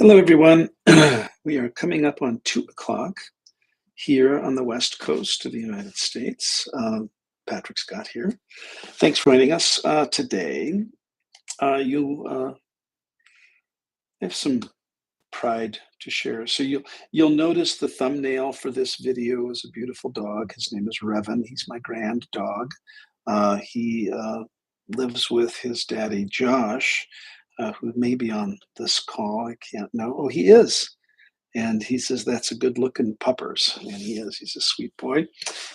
Hello, everyone. We are coming up on 2 o'clock here on the West Coast of the United States. Patrick Scott here. Thanks for joining us today. You have some pride to share. So you'll notice the thumbnail for this video is a beautiful dog. His name is Revan. He's my grand dog. He lives with his daddy Josh, who may be on this call. I can't know. Oh, he is. And he says that's a good looking puppers. And he is. He's a sweet boy.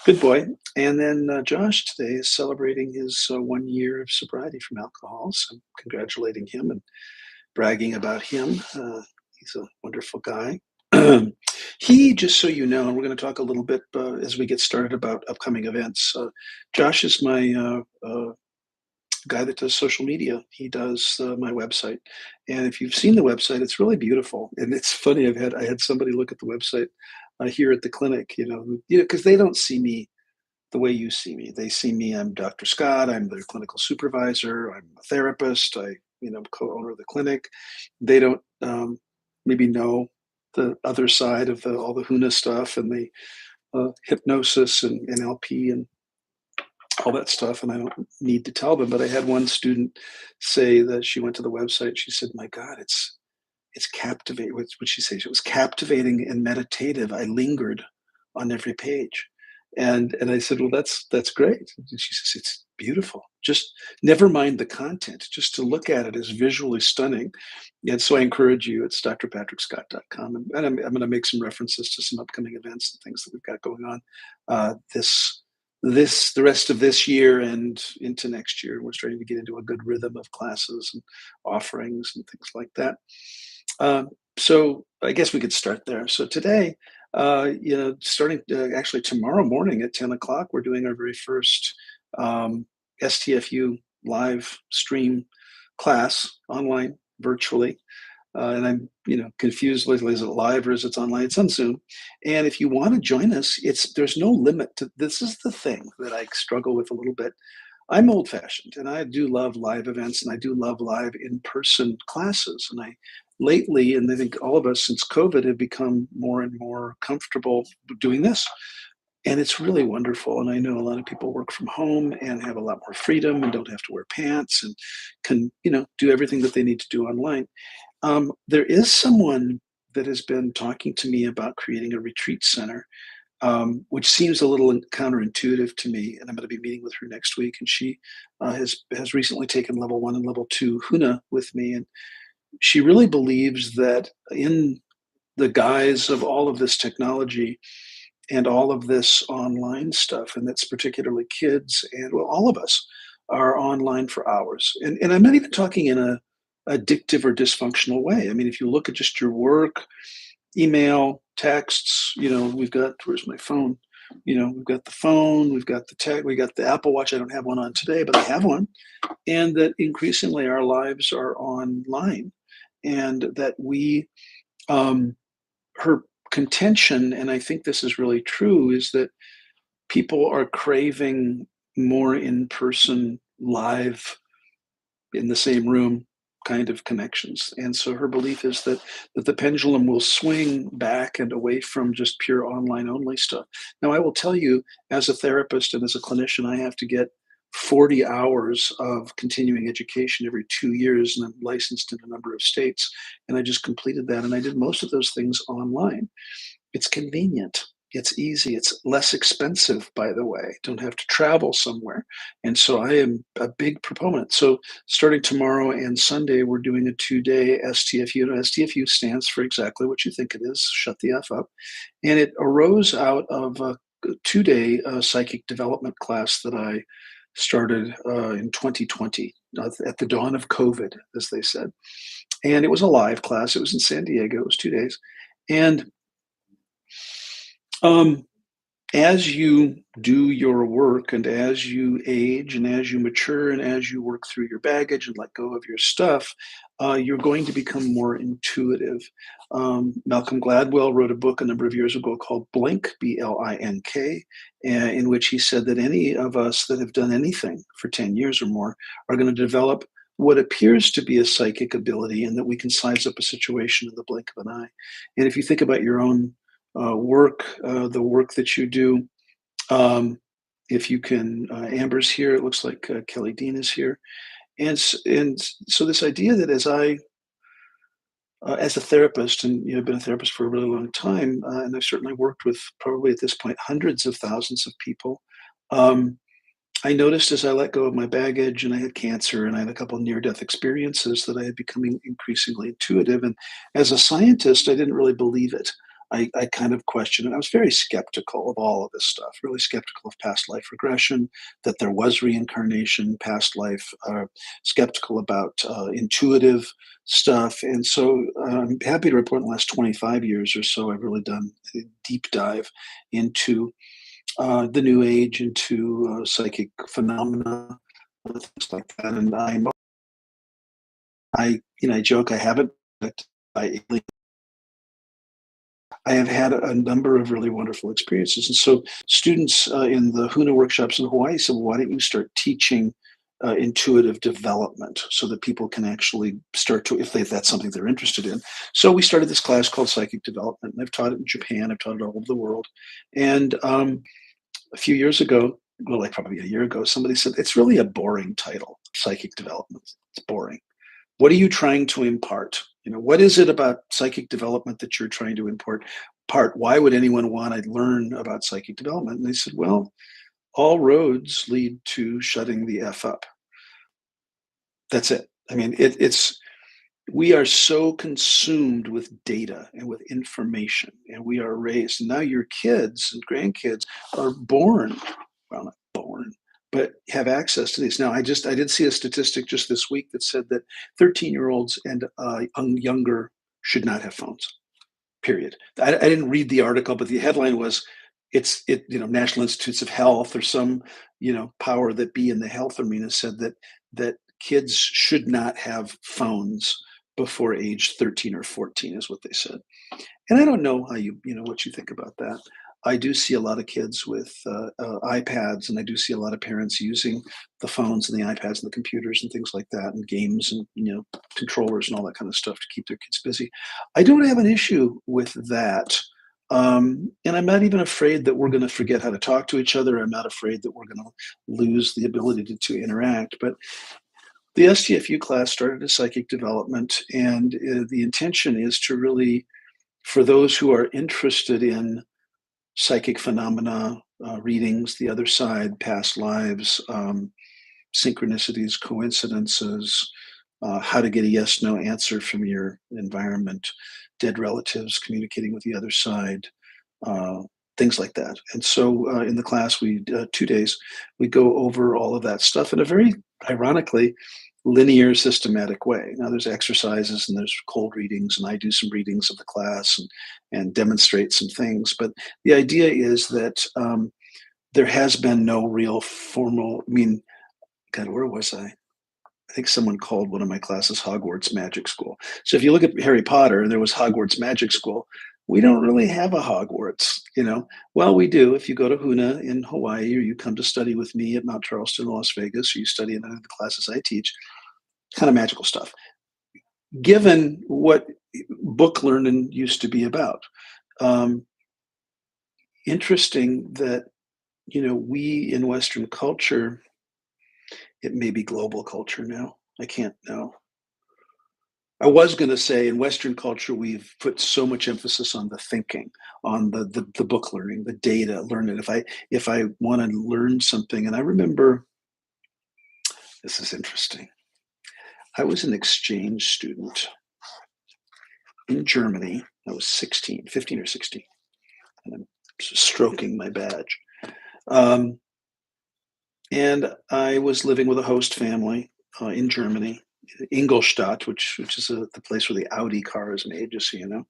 Good boy. And then Josh today is celebrating his 1 year of sobriety from alcohol. So I'm congratulating him and bragging about him. He's a wonderful guy. He, just so you know, and we're going to talk a little bit as we get started about upcoming events. Josh is my guy that does social media. He does my website, and if you've seen the website, it's really beautiful. And it's funny. I had somebody look at the website here at the clinic. Because they don't see me the way you see me. They see me. I'm Dr. Scott. I'm their clinical supervisor. I'm a therapist. Co-owner of the clinic. They don't maybe know the other side of all the Huna stuff and the hypnosis and NLP and all that stuff, and I don't need to tell them. But I had one student say that she went to the website. She said, "My God, it's captivating." What would she say? It was captivating and meditative. I lingered on every page, and I said, "Well, that's great." And she says, "It's beautiful. Just never mind the content. Just to look at it is visually stunning." And so I encourage you. It's drpatrickscott.com, and I'm going to make some references to some upcoming events and things that we've got going on the rest of this year and into next year. We're starting to get into a good rhythm of classes and offerings and things like that. So I guess we could start there. So today, starting actually tomorrow morning at 10 o'clock, we're doing our very first STFU live stream class online virtually. And I'm, confused. Is it live or is it online? It's on Zoom. And if you want to join us, there's no limit to. This is the thing that I struggle with a little bit. I'm old fashioned, and I do love live events, and I do love live in person classes. And lately, and I think all of us since COVID have become more and more comfortable doing this. And it's really wonderful. And I know a lot of people work from home and have a lot more freedom and don't have to wear pants and can, do everything that they need to do online. There is someone that has been talking to me about creating a retreat center, which seems a little counterintuitive to me. And I'm going to be meeting with her next week. And she has recently taken level 1 and level 2 Huna with me. And she really believes that in the guise of all of this technology and all of this online stuff, and that's particularly kids and all of us are online for hours. And I'm not even talking in a addictive or dysfunctional way. I mean, if you look at just your work, email, texts, we've got, where's my phone? We've got the phone, we've got the tech, we got the Apple Watch. I don't have one on today, but I have one. And that increasingly our lives are online, and that her contention, and I think this is really true, is that people are craving more in-person, live, in the same room kind of connections. And so her belief is that the pendulum will swing back and away from just pure online only stuff. Now, I will tell you, as a therapist and as a clinician, I have to get 40 hours of continuing education every 2 years, and I'm licensed in a number of states. And I just completed that, and I did most of those things online. It's convenient. It's easy. It's less expensive, by the way. Don't have to travel somewhere. And so I am a big proponent. So starting tomorrow and Sunday, we're doing a 2-day STFU. STFU stands for exactly what you think it is, shut the F up. And it arose out of a 2-day psychic development class that I started in 2020 at the dawn of COVID, as they said. And it was a live class. It was in San Diego. It was 2 days. And as you do your work, and as you age, and as you mature, and as you work through your baggage and let go of your stuff, you're going to become more intuitive. Malcolm Gladwell wrote a book a number of years ago called Blink, Blink, in which he said that any of us that have done anything for 10 years or more are going to develop what appears to be a psychic ability, and that we can size up a situation in the blink of an eye. And if you think about your own work, the work that you do, um, if you can, Amber's here. It looks like Kelly Dean is here, and so this idea that as a therapist, and I've been a therapist for a really long time, and I've certainly worked with probably at this point hundreds of thousands of people. Um, I noticed as I let go of my baggage and I had cancer and I had a couple near death experiences that I had becoming increasingly intuitive. And as a scientist, I didn't really believe it. I kind of questioned it. I was very skeptical of all of this stuff, really skeptical of past life regression, that there was reincarnation, past life, skeptical about intuitive stuff. And so I'm happy to report in the last 25 years or so, I've really done a deep dive into the new age, into psychic phenomena, things like that. And I joke I haven't, but I have had a number of really wonderful experiences. And so students in the Huna workshops in Hawaii said, well, why don't you start teaching intuitive development so that people can actually start to, if that's something they're interested in. So we started this class called Psychic Development, and I've taught it in Japan, I've taught it all over the world. And a few years ago, well, like probably a year ago, somebody said, it's really a boring title, Psychic Development. It's boring. What are you trying to impart? What is it about psychic development that you're trying to impart? Why would anyone want to learn about psychic development? And they said, well, all roads lead to shutting the F up. That's it. I mean, we are so consumed with data and with information, and we are raised. And now your kids and grandkids are born, well, not born, but have access to these. Now, I did see a statistic just this week that said that 13-year-olds and younger should not have phones. Period. I didn't read the article, but the headline was, National Institutes of Health or some power that be in the health arena said that kids should not have phones before age 13 or 14 is what they said. And I don't know how what you think about that. I do see a lot of kids with iPads, and I do see a lot of parents using the phones and the iPads and the computers and things like that, and games and controllers and all that kind of stuff to keep their kids busy. I don't have an issue with that, and I'm not even afraid that we're going to forget how to talk to each other. I'm not afraid that we're going to lose the ability to interact. But the STFU class started as psychic development, and the intention is to really, for those who are interested in psychic phenomena, readings, the other side, past lives, synchronicities, coincidences, how to get a yes no answer from your environment, dead relatives communicating with the other side, uh, things like that. And so in the class, 2 days, we go over all of that stuff in a very, ironically, linear, systematic way. Now, there's exercises and there's cold readings, and I do some readings of the class and demonstrate some things. But the idea is that there has been no real formal, I mean, God, where was I? I think someone called one of my classes Hogwarts Magic School. So if you look at Harry Potter and there was Hogwarts Magic School, we don't really have a Hogwarts. Well, we do. If you go to Huna in Hawaii, or you come to study with me at Mount Charleston, Las Vegas, or you study in any of the classes I teach, kind of magical stuff, given what book learning used to be about. Um, Interesting that, we in Western culture, it may be global culture now. I can't know. I was going to say in Western culture, we've put so much emphasis on the thinking, on the book learning, the data, learn it. If I want to learn something, and I remember, this is interesting. I was an exchange student in Germany. I was 16, 15 or 16, and I'm stroking my badge. And I was living with a host family in Germany, Ingolstadt, which is the place where the Audi car is made, just so you know.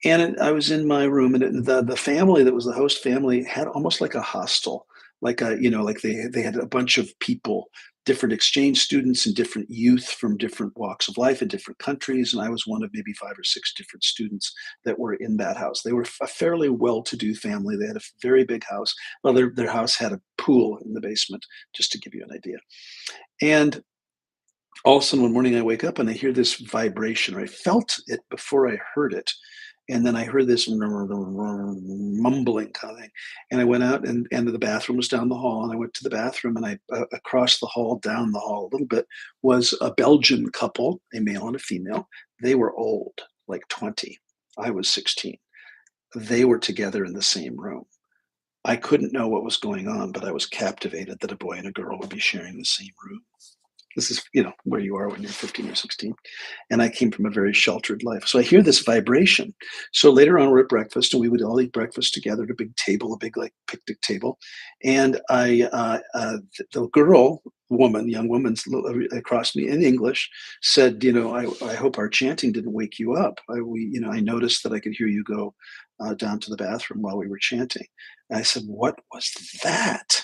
And I was in my room, and the family that was the host family had almost like a hostel, like they had a bunch of people, different exchange students and different youth from different walks of life in different countries. And I was one of maybe 5 or 6 different students that were in that house. They were a fairly well-to-do family. They had a very big house. Well, their house had a pool in the basement, just to give you an idea. And All of a sudden one morning I wake up and I hear this vibration, or I felt it before I heard it. And then I heard this mumbling kind of thing. And I went out, and the bathroom was down the hall. And I went to the bathroom, and across the hall, down the hall a little bit, was a Belgian couple, a male and a female. They were old, like 20. I was 16. They were together in the same room. I couldn't know what was going on, but I was captivated that a boy and a girl would be sharing the same room. This is, where you are when you're 15 or 16. And I came from a very sheltered life. So I hear this vibration. So later on, we're at breakfast, and we would all eat breakfast together at a big table, a big like picnic table. And the young woman across me in English said, I hope our chanting didn't wake you up. I noticed that I could hear you go down to the bathroom while we were chanting. And I said, what was that?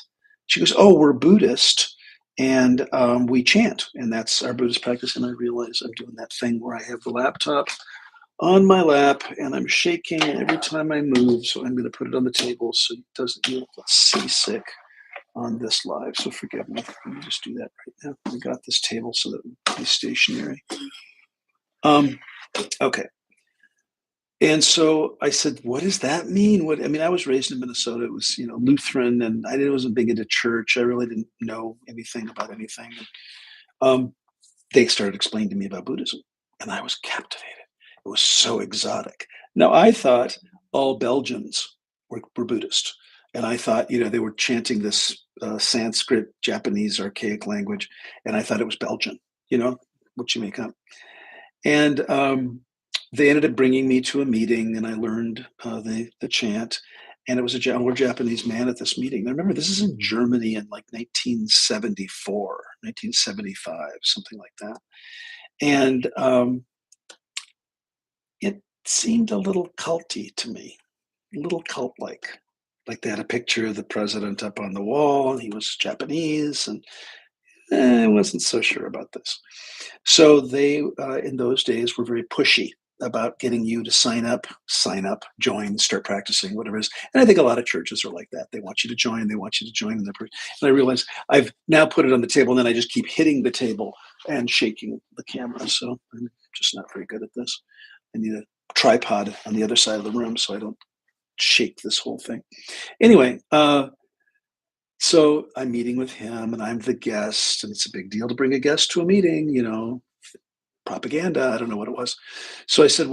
She goes, oh, we're Buddhist, and we chant, and that's our Buddhist practice. And I realize I'm doing that thing where I have the laptop on my lap and I'm shaking every time I move. So I'm going to put it on the table so it doesn't look seasick on this live. So forgive me. Let me just do that right now. I got this table so that it will be stationary. Okay. And so I said, what does that mean? I was raised in Minnesota. It was, Lutheran, and I wasn't big into church. I really didn't know anything about anything. Um, they started explaining to me about Buddhism, and I was captivated. It was so exotic. Now, I thought all Belgians were Buddhist, and I thought, they were chanting this Sanskrit, Japanese, archaic language, and I thought it was Belgian, what you make up. And they ended up bringing me to a meeting, and I learned the chant. And it was a older Japanese man at this meeting. Now, remember, this is in Germany in like 1974, 1975, something like that. And it seemed a little culty to me, a little cult-like. Like they had a picture of the president up on the wall, and he was Japanese, and I wasn't so sure about this. So they, in those days, were very pushy about getting you to sign up, join, start practicing, whatever it is. And I think a lot of churches are like that. They want you to join, And I realize I've now put it on the table, and then I just keep hitting the table and shaking the camera. So I'm just not very good at this. I need a tripod on the other side of the room so I don't shake this whole thing. Anyway, so I'm meeting with him, and I'm the guest, and it's a big deal to bring a guest to a meeting, propaganda. I don't know what it was. So I said,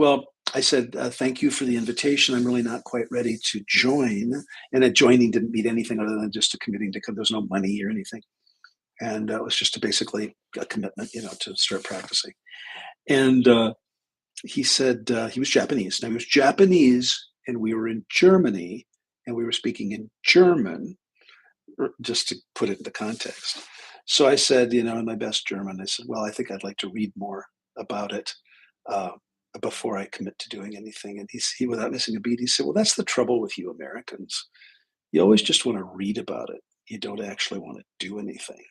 thank you for the invitation. I'm really not quite ready to join. And joining didn't mean anything other than just a committing to come. There's no money or anything. And it was just basically a commitment, to start practicing. And he said he was Japanese. Now, he was Japanese, and we were in Germany, and we were speaking in German, just to put it into context. So I said, in my best German, I said, well, I think I'd like to read more about it before I commit to doing anything. And he, without missing a beat, he said, well, that's the trouble with you Americans. You always just want to read about it. You don't actually want to do anything.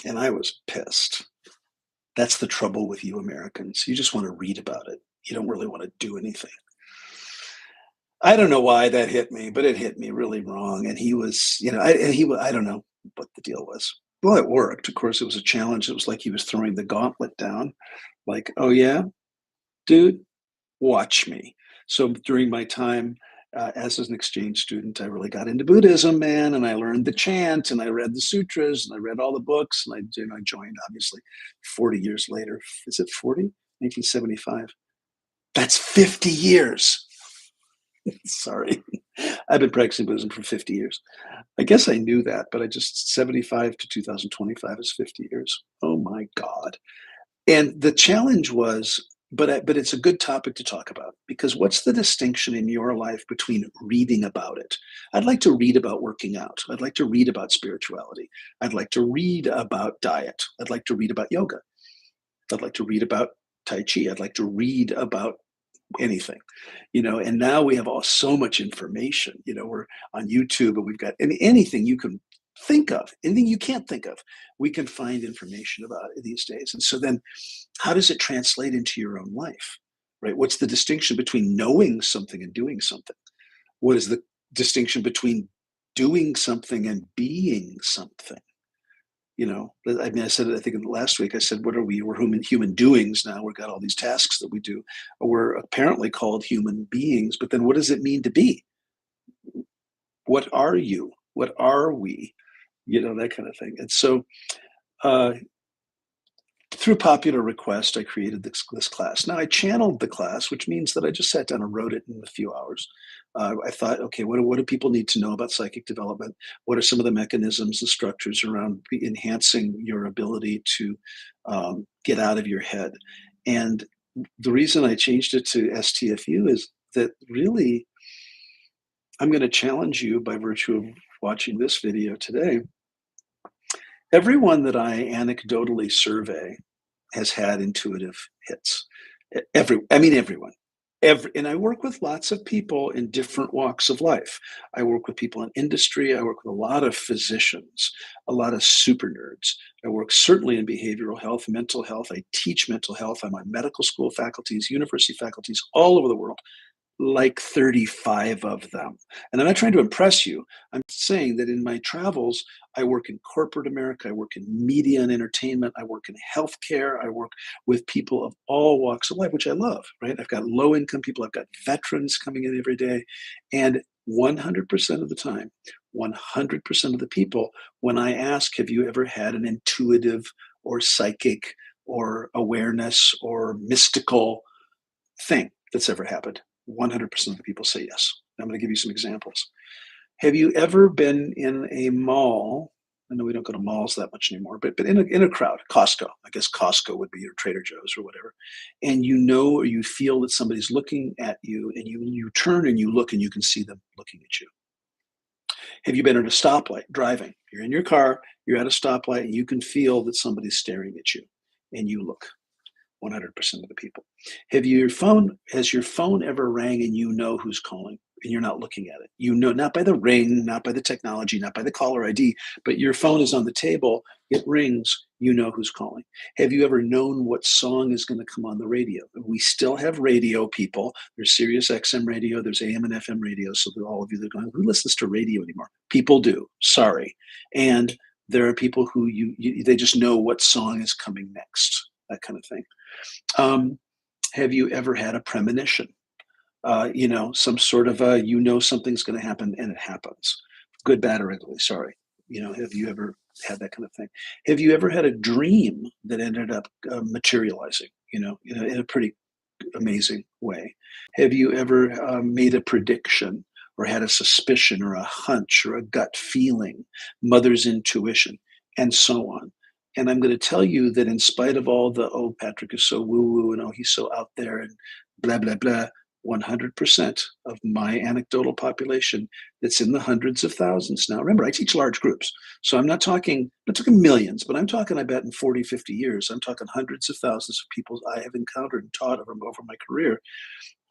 And I was pissed. That's the trouble with you Americans. You just want to read about it. You don't really want to do anything. I don't know why that hit me, but it hit me really wrong. And he was, I don't know what the deal was. Well, it worked. Of course, it was a challenge. It was like he was throwing the gauntlet down. Like, oh yeah, dude, watch me. So during my time as an exchange student, I really got into Buddhism, man, and I learned the chant, and I read the sutras, and I read all the books, and I joined, obviously, 40 years later. Is it 40? 1975. That's 50 years. Sorry. I've been practicing Buddhism for 50 years. I guess I knew that, but 75 to 2025 is 50 years. Oh my God. And the challenge was, but it's a good topic to talk about, because what's the distinction in your life between reading about it? I'd like to read about working out. I'd like to read about spirituality. I'd like to read about diet. I'd like to read about yoga. I'd like to read about Tai Chi. I'd like to read about anything, and now we have so much information. We're on YouTube, and we've got anything you can think of, anything you can't think of, we can find information about it these days. And so then how does it translate into your own life, right? What's the distinction between knowing something and doing something? What is the distinction between doing something and being something? I mean, I said it, I think in the last week, I said, what are we? We're human doings now. We've got all these tasks that we do. We're apparently called human beings, but then what does it mean to be? What are you? What are we? That kind of thing. And so, uh, through popular request, I created this class. Now, I channeled the class, which means that I just sat down and wrote it in a few hours. I thought, okay, what do people need to know about psychic development? What are some of the mechanisms, the structures around enhancing your ability to get out of your head? And the reason I changed it to STFU is that really, I'm going to challenge you by virtue of watching this video today. Everyone that I anecdotally survey has had intuitive hits. Everyone. And I work with lots of people in different walks of life. I work with people in industry. I work with a lot of physicians, a lot of super nerds. I work certainly in behavioral health, mental health. I teach mental health. I'm on medical school faculties, university faculties all over the world, like 35 of them. And I'm not trying to impress you. I'm saying that in my travels, I work in corporate America, I work in media and entertainment, I work in healthcare, I work with people of all walks of life, which I love, right? I've got low income people, I've got veterans coming in every day. And 100% of the time, 100% of the people, when I ask, have you ever had an intuitive or psychic or awareness or mystical thing that's ever happened? 100% of the people say yes. I'm going to give you some examples. Have you ever been in a mall? I know we don't go to malls that much anymore, but in a crowd, Costco. I guess Costco would be your Trader Joe's or whatever. And or you feel that somebody's looking at you, and you turn and you look and you can see them looking at you. Have you been at a stoplight driving? You're in your car, you're at a stoplight, and you can feel that somebody's staring at you, and you look. 100% of the people. Has your phone ever rang and you know who's calling and you're not looking at it? Not by the ring, not by the technology, not by the caller ID, but your phone is on the table, it rings, you know who's calling. Have you ever known what song is going to come on the radio? We still have radio people. There's Sirius XM radio, there's AM and FM radio. So that all of you that are going, who listens to radio anymore? People do. Sorry. And there are people who they just know what song is coming next, that kind of thing. Have you ever had a premonition? Some sort of something's going to happen and it happens. Good, bad, or ugly. Sorry. Have you ever had that kind of thing? Have you ever had a dream that ended up materializing, in a pretty amazing way? Have you ever made a prediction or had a suspicion or a hunch or a gut feeling, mother's intuition, and so on? And I'm going to tell you that in spite of all the, oh, Patrick is so woo-woo and oh, he's so out there and blah, blah, blah, 100% of my anecdotal population that's in the hundreds of thousands now. Remember, I teach large groups. So I'm not talking millions, but I'm talking, I bet in 40, 50 years, I'm talking hundreds of thousands of people I have encountered and taught over my career.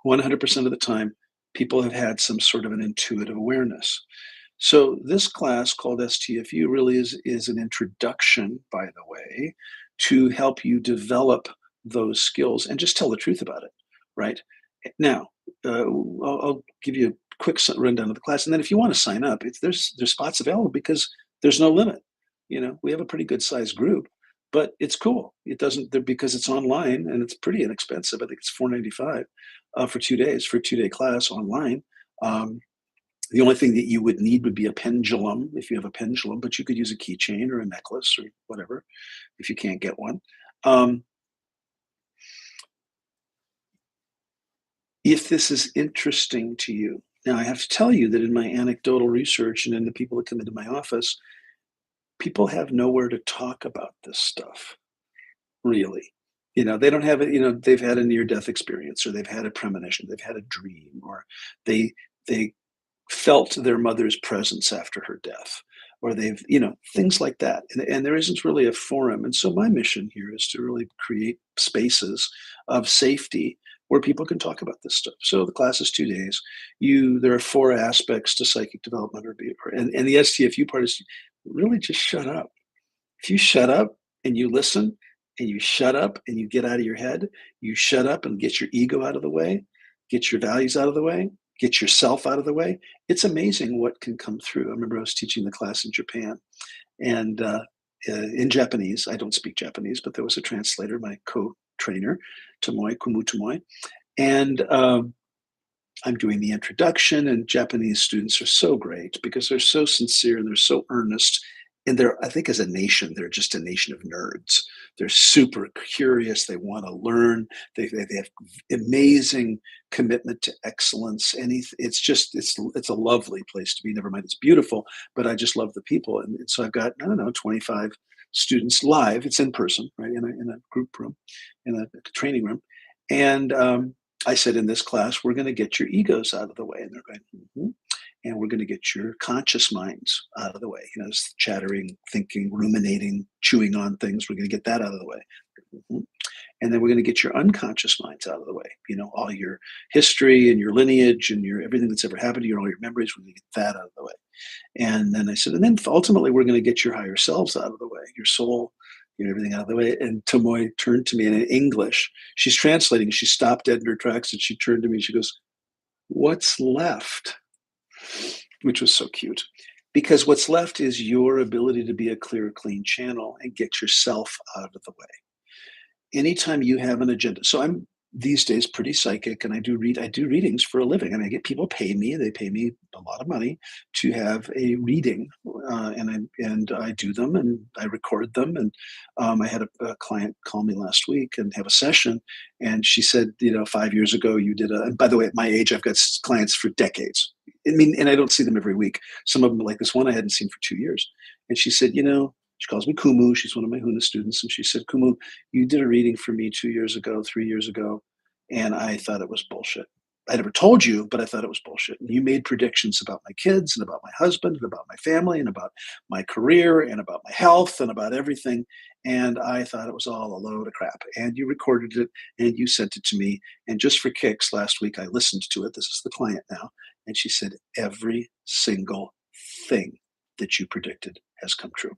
100% of the time, people have had some sort of an intuitive awareness. So this class called STFU really is an introduction, by the way, to help you develop those skills and just tell the truth about it, right? Now, I'll give you a quick rundown of the class, and then if you want to sign up, there's spots available because there's no limit. We have a pretty good sized group, but it's cool. It doesn't because it's online and it's pretty inexpensive. I think it's $4.95 for 2 days for a 2-day class online. The only thing that you would need would be a pendulum if you have a pendulum, but you could use a keychain or a necklace or whatever if you can't get one. If this is interesting to you, now I have to tell you that in my anecdotal research and in the people that come into my office, people have nowhere to talk about this stuff, really. They don't have it, they've had a near-death experience or they've had a premonition, they've had a dream, or they felt their mother's presence after her death, or they've, things like that. And there isn't really a forum. And so my mission here is to really create spaces of safety where people can talk about this stuff. So the class is 2 days. There are 4 aspects to psychic development, and the STFU part is really just shut up. If you shut up and you listen and you shut up and you get out of your head, you shut up and get your ego out of the way, get your values out of the way, get yourself out of the way. It's amazing what can come through. I remember I was teaching the class in Japan, and in Japanese. I don't speak Japanese, but there was a translator, my co-trainer, Tomoe Kumu Tomoe, and I'm doing the introduction, and Japanese students are so great because they're so sincere and they're so earnest. And they're, I think, as a nation, they're just a nation of nerds. They're super curious. They want to learn. They have amazing commitment to excellence. And it's just it's a lovely place to be. Never mind, it's beautiful, but I just love the people. And so I've got, I don't know, 25 students live. It's in person, right, in a group room, in a training room, and I said, in this class, we're going to get your egos out of the way. And they're going, "Mhm." And we're going to get your conscious minds out of the way. You know, it's chattering, thinking, ruminating, chewing on things. We're going to get that out of the way. Mhm. And then we're going to get your unconscious minds out of the way. You know, all your history and your lineage and your everything that's ever happened to you, and all your memories. We're going to get that out of the way. And then I said, and then ultimately we're going to get your higher selves out of the way, your soul, you know, everything out of the way. And Tomoe turned to me, and in English, she's translating. She stopped dead in her tracks and she turned to me. She goes, "What's left?" Which was so cute. Because what's left is your ability to be a clear, clean channel and get yourself out of the way. Anytime you have an agenda. So I'm these days pretty psychic, and I do readings for a living. I mean, I get people pay me. They pay me a lot of money to have a reading, and I do them and I record them. And I had a client call me last week and have a session, and she said, you know, 5 years ago you did a. And by the way, at my age, I've got clients for decades. I mean, and I don't see them every week. Some of them, like this one, I hadn't seen for 2 years. And she said, you know, she calls me Kumu. She's one of my Huna students, and she said, Kumu, you did a reading for me 2 years ago, 3 years ago, and I thought it was bullshit. I never told you, but I thought it was bullshit. And you made predictions about my kids and about my husband and about my family and about my career and about my health and about everything. And I thought it was all a load of crap. And you recorded it and you sent it to me. And just for kicks, last week I listened to it. This is the client now. And she said, every single thing that you predicted has come true.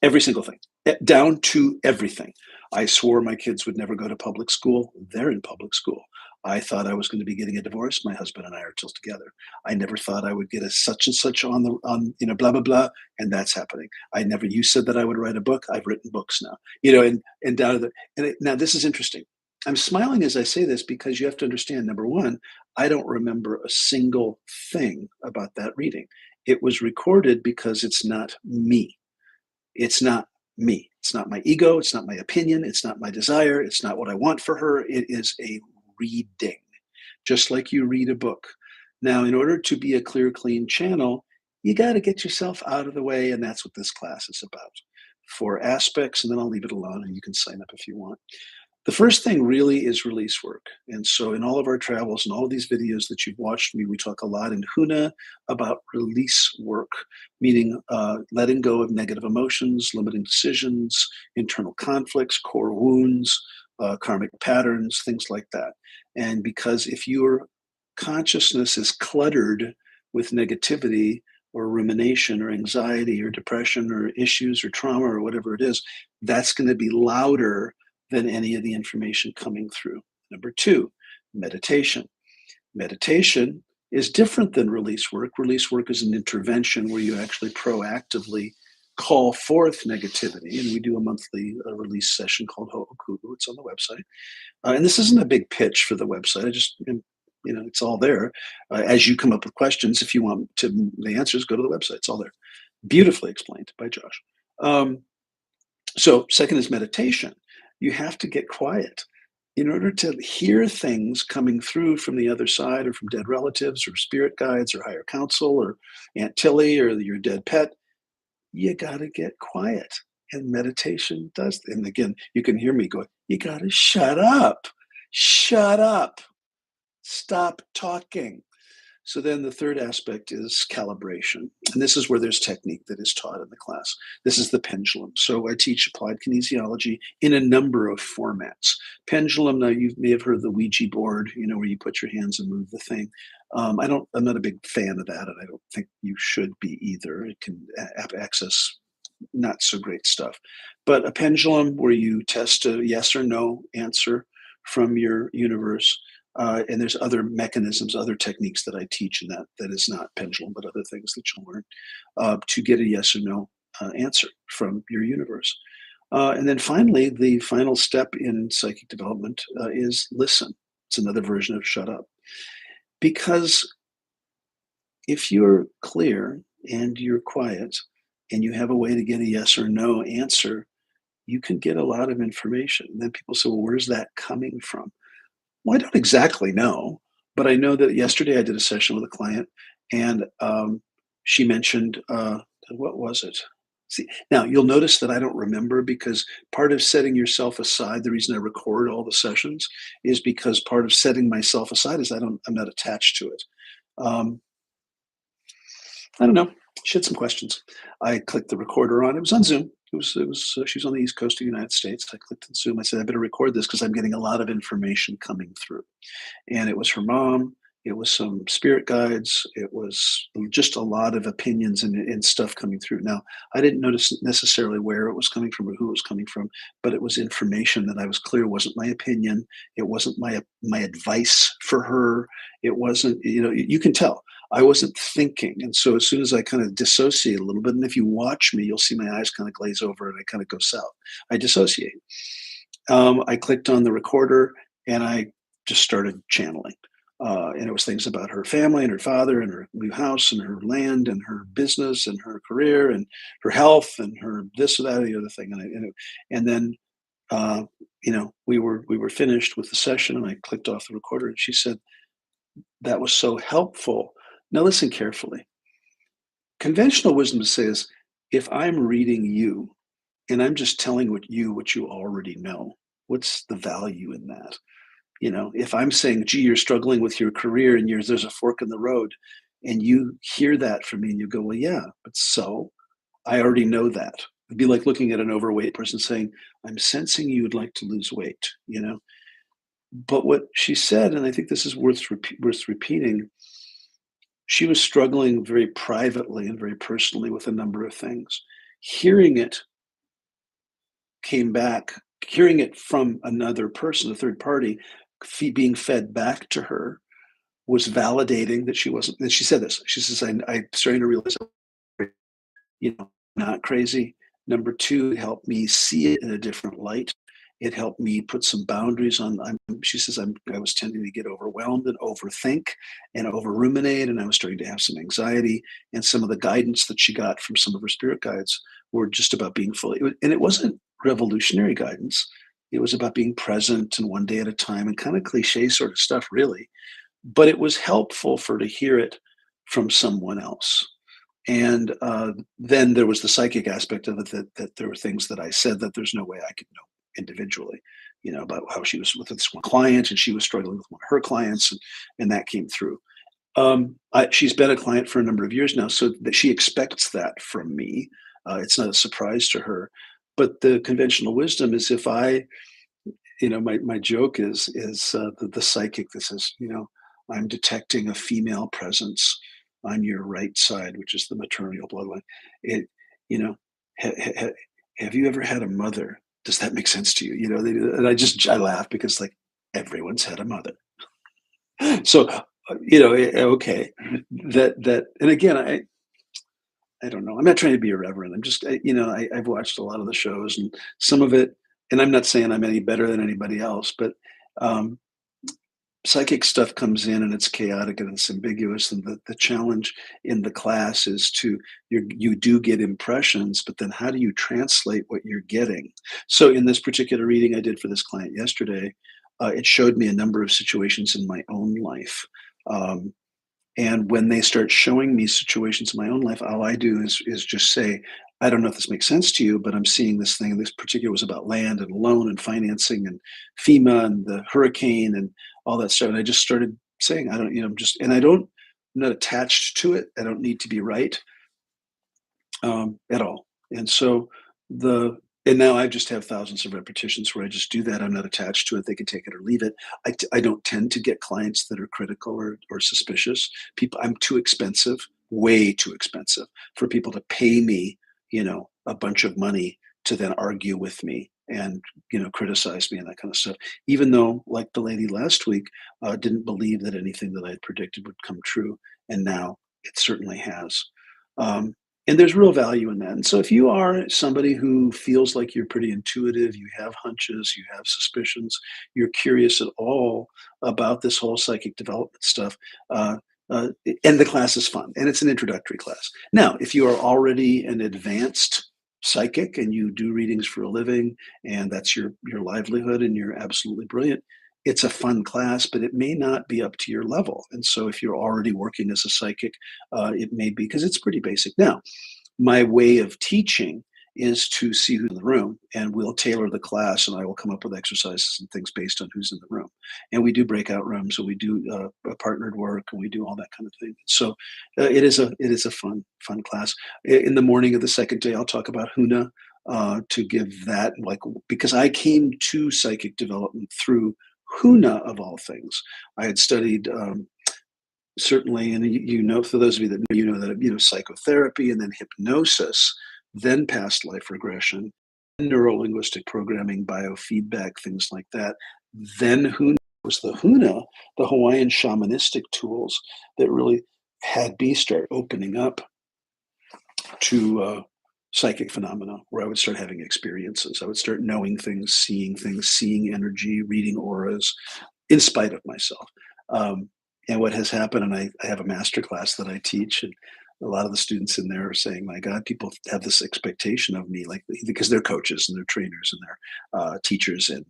Every single thing, down to everything. I swore my kids would never go to public school. They're in public school. I thought I was going to be getting a divorce. My husband and I are still together. I never thought I would get a such and such on you know, blah blah blah, and that's happening. I never. You said that I would write a book. I've written books now. You know, and down to the now this is interesting. I'm smiling as I say this because you have to understand. Number one, I don't remember a single thing about that reading. It was recorded because it's not me. It's not me. It's not my ego. It's not my opinion. It's not my desire. It's not what I want for her. It is a reading, just like you read a book. Now, in order to be a clear, clean channel, you got to get yourself out of the way. And that's what this class is about. Four aspects, and then I'll leave it alone and you can sign up if you want. The first thing really is release work. And so in all of our travels and all of these videos that you've watched me, we talk a lot in Huna about release work, meaning letting go of negative emotions, limiting decisions, internal conflicts, core wounds, karmic patterns, things like that. And because if your consciousness is cluttered with negativity or rumination or anxiety or depression or issues or trauma or whatever it is, that's going to be louder than any of the information coming through. Number two, meditation. Meditation is different than release work. Release work is an intervention where you actually proactively call forth negativity. And we do a monthly release session called Ho'okubu. It's on the website. And this isn't a big pitch for the website. I just, you know, it's all there. As you come up with questions, if you want the answers, go to the website. It's all there. Beautifully explained by Josh. So second is meditation. You have to get quiet in order to hear things coming through from the other side or from dead relatives or spirit guides or higher counsel or Aunt Tilly or your dead pet. You got to get quiet. And meditation does. And again, you can hear me going, you got to shut up. Shut up. Stop talking. So then the third aspect is calibration. And this is where there's technique that is taught in the class. This is the pendulum. So I teach applied kinesiology in a number of formats. Pendulum, now you may have heard of the Ouija board, you know, where you put your hands and move the thing. I'm not a big fan of that, and I don't think you should be either. It can access not so great stuff. But a pendulum where you test a yes or no answer from your universe. And there's other mechanisms, other techniques that I teach in that is not pendulum, but other things that you'll learn to get a yes or no answer from your universe. And then finally, the final step in psychic development is listen. It's another version of shut up. Because if you're clear and you're quiet and you have a way to get a yes or no answer, you can get a lot of information. And then people say, well, where's that coming from? Well, I don't exactly know, but I know that yesterday I did a session with a client and she mentioned, what was it? See, now you'll notice that I don't remember because part of setting yourself aside, the reason I record all the sessions is because part of setting myself aside is I'm not attached to it. Um, I don't know. She had some questions. I clicked the recorder on. It was on Zoom. She was on the East Coast of the United States. I clicked on Zoom. I said, I better record this because I'm getting a lot of information coming through. And it was her mom. It was some spirit guides. It was just a lot of opinions and stuff coming through. Now, I didn't notice necessarily where it was coming from or who it was coming from, but it was information that I was clear wasn't my opinion. It wasn't my advice for her. It wasn't, you can tell I wasn't thinking. And so as soon as I kind of dissociate a little bit, and if you watch me, you'll see my eyes kind of glaze over and I kind of go south. I dissociate. I clicked on the recorder and I just started channeling. And it was things about her family and her father and her new house and her land and her business and her career and her health and her this or that or the other thing. And then we were finished with the session and I clicked off the recorder and she said, that was so helpful. Now listen carefully. Conventional wisdom says, if I'm reading you and I'm just telling what you already know, what's the value in that? If I'm saying, gee, you're struggling with your career and there's a fork in the road, and you hear that from me and you go, well, yeah, but so I already know that. It'd be like looking at an overweight person saying, I'm sensing you would like to lose weight. But what she said, and I think this is worth repeating, she was struggling very privately and very personally with a number of things. Hearing it came back, hearing it from another person, a third party, being fed back to her was validating that she wasn't. And she said this. She says, "I'm starting to realize, not crazy." Number two, it helped me see it in a different light. It helped me put some boundaries on. She says, I was tending to get overwhelmed and overthink and over ruminate, and I was starting to have some anxiety. And some of the guidance that she got from some of her spirit guides were just about being fully. And it wasn't revolutionary guidance. It was about being present and one day at a time and kind of cliche sort of stuff, really. But it was helpful for her to hear it from someone else. And then there was the psychic aspect of it that there were things that I said that there's no way I could know individually, about how she was with this one client and she was struggling with one of her clients, and that came through. She's been a client for a number of years now, so that she expects that from me. It's not a surprise to her. But the conventional wisdom is if my joke is the psychic that says, I'm detecting a female presence on your right side, which is the maternal bloodline. It, you know, have you ever had a mother? Does that make sense to you? And I laugh because like everyone's had a mother. So, okay, and again, I don't know. I'm not trying to be irreverent. I'm just, I've watched a lot of the shows and some of it, and I'm not saying I'm any better than anybody else, but um, psychic stuff comes in and it's chaotic and it's ambiguous. And the challenge in the class is you do get impressions, but then how do you translate what you're getting? So in this particular reading I did for this client yesterday, it showed me a number of situations in my own life. And when they start showing me situations in my own life, all I do is just say, I don't know if this makes sense to you, but I'm seeing this thing. This particular was about land and loan and financing and FEMA and the hurricane and all that stuff. And I just started saying, I don't, and I'm not attached to it. I don't need to be right at all. And so and now I just have thousands of repetitions where I just do that. I'm not attached to it. They can take it or leave it. I don't tend to get clients that are critical or suspicious. I'm too expensive, way too expensive for people to pay me, a bunch of money to then argue with me and, criticize me and that kind of stuff. Even though, like the lady last week, didn't believe that anything that I had predicted would come true. And now it certainly has. And there's real value in that. And so if you are somebody who feels like you're pretty intuitive, you have hunches, you have suspicions, you're curious at all about this whole psychic development stuff, uh, uh, and the class is fun, and it's an introductory class. Now, if you are already an advanced psychic and you do readings for a living, and that's your livelihood, and you're absolutely brilliant, it's a fun class, but it may not be up to your level. And so, if you're already working as a psychic, it may be because it's pretty basic. Now, my way of teaching is to see who's in the room, and we'll tailor the class, and I will come up with exercises and things based on who's in the room. And we do breakout rooms, and we do partnered work, and we do all that kind of thing. So it is a fun class. In the morning of the second day, I'll talk about Huna, to give that, like, because I came to psychic development through Huna of all things. I had studied, certainly, and you know, for those of you that know, you know that, psychotherapy, and then hypnosis, then past life regression, neuro-linguistic programming, biofeedback, things like that. Then Huna was the Huna, the Hawaiian shamanistic tools that really had me start opening up to psychic phenomena, where I would start having experiences. I would start knowing things, seeing energy, reading auras, in spite of myself. And what has happened, and I have a master class that I teach, and a lot of the students in there are saying, "My God, people have this expectation of me, like, because they're coaches and they're trainers and they're teachers and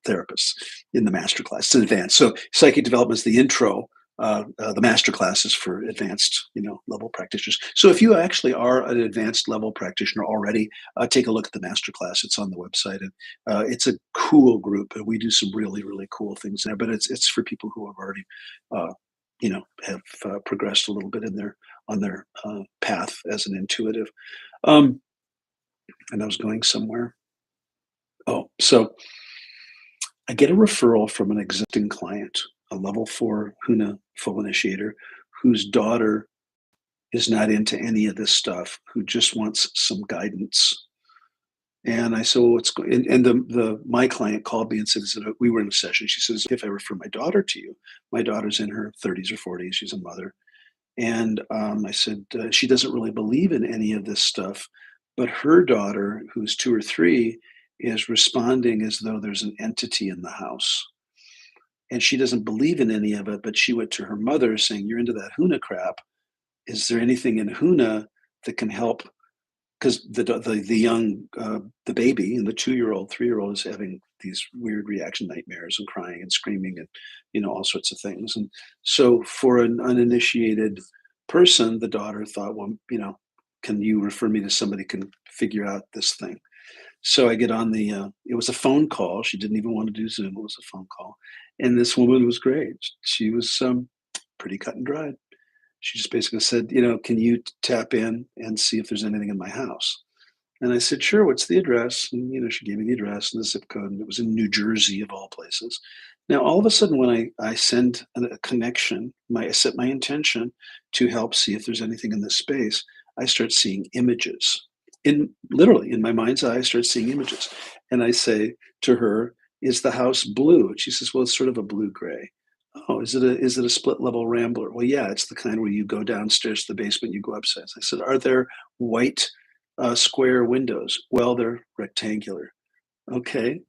therapists in the master class. It's advanced. So psychic development is the intro. The master class is for advanced, level practitioners. So if you actually are an advanced level practitioner already, take a look at the master class. It's on the website, and it's a cool group, and we do some really, really cool things there. But it's for people who have already, have progressed a little bit in their on their path as an intuitive. Um, and I was going somewhere. Oh, so I get a referral from an existing client, a level 4 Huna full initiator, whose daughter is not into any of this stuff, who just wants some guidance. And I said, "Well, what's going?" And the my client called me and said, we were in a session. She says, "If I refer my daughter to you, my daughter's in her 30s or 40s. She's a mother." And I said, "She doesn't really believe in any of this stuff, but her daughter, who's 2 or 3, is responding as though there's an entity in the house. And she doesn't believe in any of it, but she went to her mother saying, 'You're into that Huna crap. Is there anything in Huna that can help?'" Because the young, the baby, and the 2-year-old, 3-year-old is having these weird reaction nightmares and crying and screaming and, all sorts of things. And so for an uninitiated person, the daughter thought, "Well, can you refer me to somebody who can figure out this thing?" So I get on it was a phone call. She didn't even want to do Zoom. It was a phone call. And this woman was great. She was pretty cut and dried. She just basically said, "Can you tap in and see if there's anything in my house?" And I said, "Sure, what's the address?" And, she gave me the address and the zip code, and it was in New Jersey, of all places. Now, all of a sudden, when I send a connection, I set my intention to help see if there's anything in this space, I start seeing images. Literally, in my mind's eye, I start seeing images. And I say to her, "Is the house blue?" And she says, "Well, it's sort of a blue gray." "Oh, is it a split level rambler?" "Well, yeah, it's the kind where you go downstairs to the basement, you go upstairs." I said, "Are there white square windows?" "Well, they're rectangular." "Okay.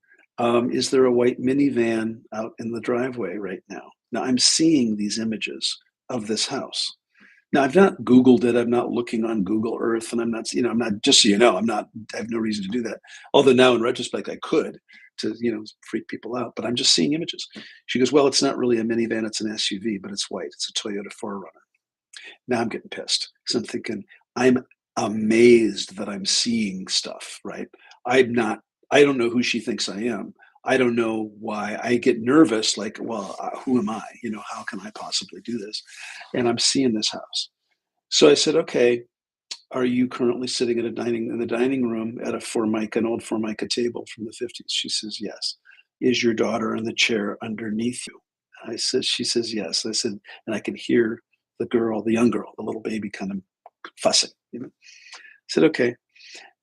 Is there a white minivan out in the driveway right now?" Now I'm seeing these images of this house. Now I've not Googled it. I'm not looking on Google Earth, and I'm not, just so you know, I have no reason to do that. Although now in retrospect, I could, to, freak people out, but I'm just seeing images. She goes, "Well, it's not really a minivan. It's an SUV, but it's white. It's a Toyota 4Runner." Now I'm getting pissed, because I'm thinking, I'm amazed that I'm seeing stuff, right? I'm not, I don't know who she thinks I am. I don't know why. I get nervous, like, well, who am I? How can I possibly do this? And I'm seeing this house. So I said, "Okay, are you currently sitting in the dining room at an old Formica table from the 50s?" She says, "Yes." "Is your daughter in the chair underneath you?" She says, "Yes." I said, and I can hear the young girl, the little baby, kind of fussing. I said, "Okay."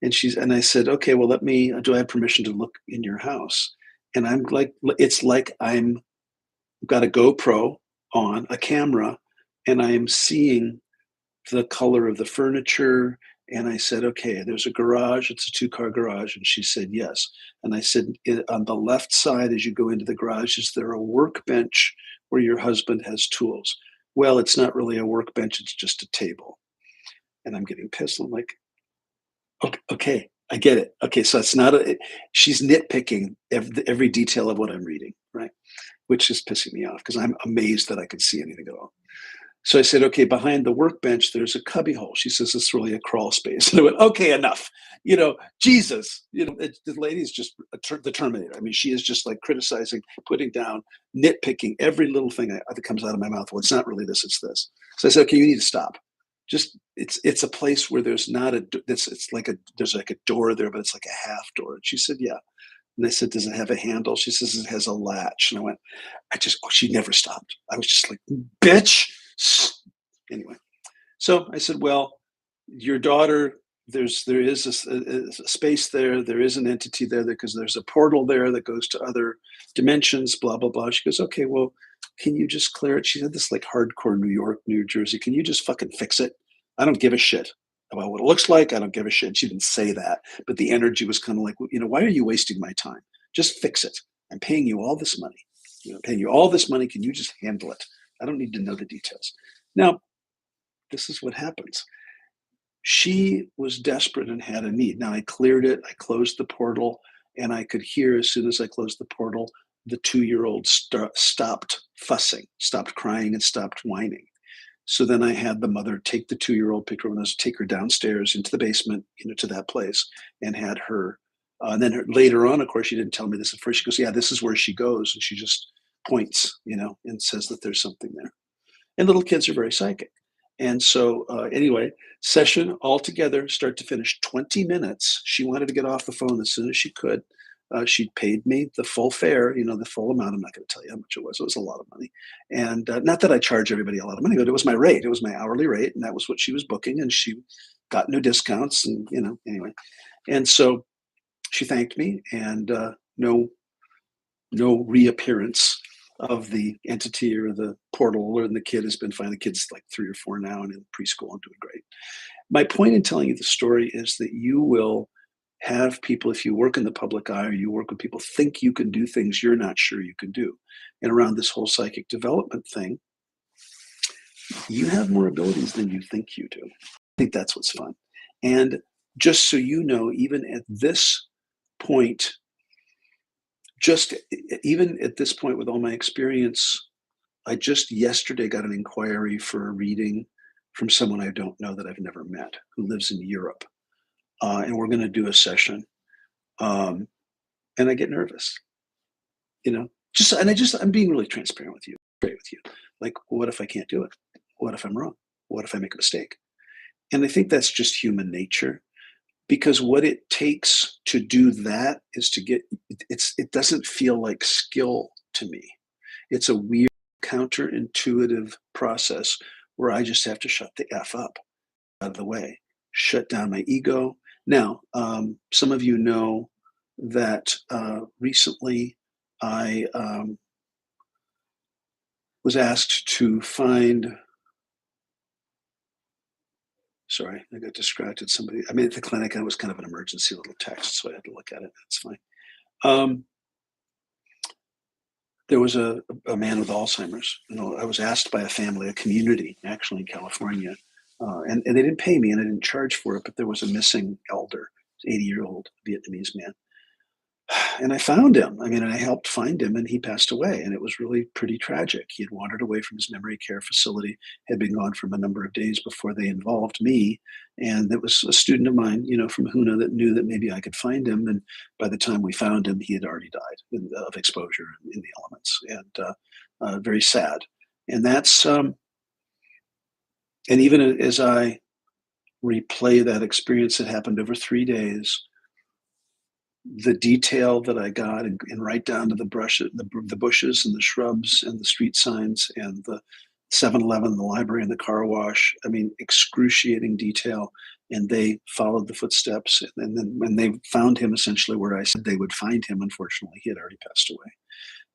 And I said, "Okay, well, do I have permission to look in your house?" And I'm like, it's like got a GoPro on a camera, and I am seeing the color of the furniture And I said, okay, there's a garage. It's a two-car garage. And she said, yes. And I said, on the left side, as you go into the garage, is there a workbench where your husband has tools? Well, it's not really a workbench. It's just a table. And I'm getting pissed. I'm like, okay, I get it. Okay, so it's not she's nitpicking every detail of what I'm reading, right? Which is pissing me off because I'm amazed that I could see anything at all. So I said, okay, behind the workbench, there's a cubby hole. She says, it's really a crawl space. And I went, okay, enough. Jesus, the lady is just the Terminator. I mean, she is just like criticizing, putting down, nitpicking every little thing that comes out of my mouth. Well, it's not really this, it's this. So I said, okay, you need to stop. Just it's a place where there's not there's like a door there, but it's like a half door. And she said, yeah. And I said, does it have a handle? She says it has a latch. And I went, she never stopped. I was just like, bitch. Anyway, so I said, well, your daughter, there is a space there. There is an entity there because there's a portal there that goes to other dimensions, blah, blah, blah. She goes, okay, well, can you just clear it? She had this like hardcore New York, New Jersey. Can you just fucking fix it? I don't give a shit about what it looks like. I don't give a shit. She didn't say that, but the energy was kind of like, why are you wasting my time? Just fix it. I'm paying you all this money. Paying you all this money. Can you just handle it? I don't need to know the details. Now, this is what happens. She was desperate and had a need. Now I cleared it. I closed the portal, and I could hear as soon as I closed the portal, the 2-year-old stopped fussing, stopped crying, and stopped whining. So then I had the mother take the 2-year-old, pick her up, and take her downstairs into the basement, to that place, and had her. And then later on, of course, she didn't tell me this at first. She goes, "Yeah, this is where she goes," and she just points, and says that there's something there. And little kids are very psychic. And so, anyway, session altogether, start to finish, 20 minutes. She wanted to get off the phone as soon as she could. She paid me the full fare, the full amount. I'm not going to tell you how much it was. It was a lot of money. And not that I charge everybody a lot of money, but it was my rate. It was my hourly rate. And that was what she was booking. And she got no discounts. And, anyway. And so she thanked me, and no reappearance of the entity or the portal, and the kid has been fine. The kid's like 3 or 4 now and in preschool and doing great. My point in telling you the story is that you will have people, if you work in the public eye or you work with people, think you can do things you're not sure you can do. And around this whole psychic development thing, you have more abilities than you think you do. I think that's what's fun. And just so you know, even at this point, with all my experience, I just yesterday got an inquiry for a reading from someone I don't know that I've never met who lives in Europe. And we're going to do a session. And I get nervous, I'm being really transparent with you, straight with you. Like, what if I can't do it? What if I'm wrong? What if I make a mistake? And I think that's just human nature. Because what it takes to do that is it doesn't feel like skill to me. It's a weird counterintuitive process where I just have to shut the F up, out of the way, shut down my ego. Now, some of you know that recently I was asked to find. Sorry, I got distracted. At the clinic, and it was kind of an emergency little text, so I had to look at it. It's fine. There was a man with Alzheimer's. I was asked by a community, actually in California, and they didn't pay me, and I didn't charge for it, but there was a missing elder, 80-year-old Vietnamese man. And I found him. And I helped find him, and he passed away. And it was really pretty tragic. He had wandered away from his memory care facility, had been gone for a number of days before they involved me. And it was a student of mine, from Huna, that knew that maybe I could find him. And by the time we found him, he had already died of exposure in the elements. And very sad. And that's, and even as I replay that experience that happened over 3 days, the detail that I got, and right down to the bushes and the shrubs and the street signs and the 7-Eleven, the library and the car wash. Excruciating detail. And they followed the footsteps. And then when they found him essentially where I said they would find him, unfortunately, he had already passed away.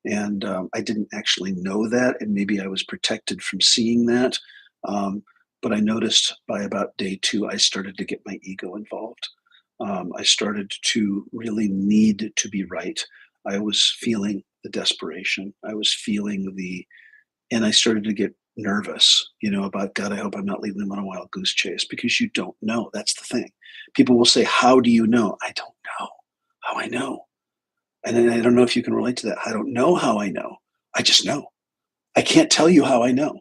And I didn't actually know that. And maybe I was protected from seeing that. But I noticed by about day 2, I started to get my ego involved. I started to really need to be right. I was feeling the desperation. I was feeling and I started to get nervous, about God, I hope I'm not leading them on a wild goose chase because you don't know. That's the thing. People will say, how do you know? I don't know how I know. And then I don't know if you can relate to that. I don't know how I know. I just know. I can't tell you how I know.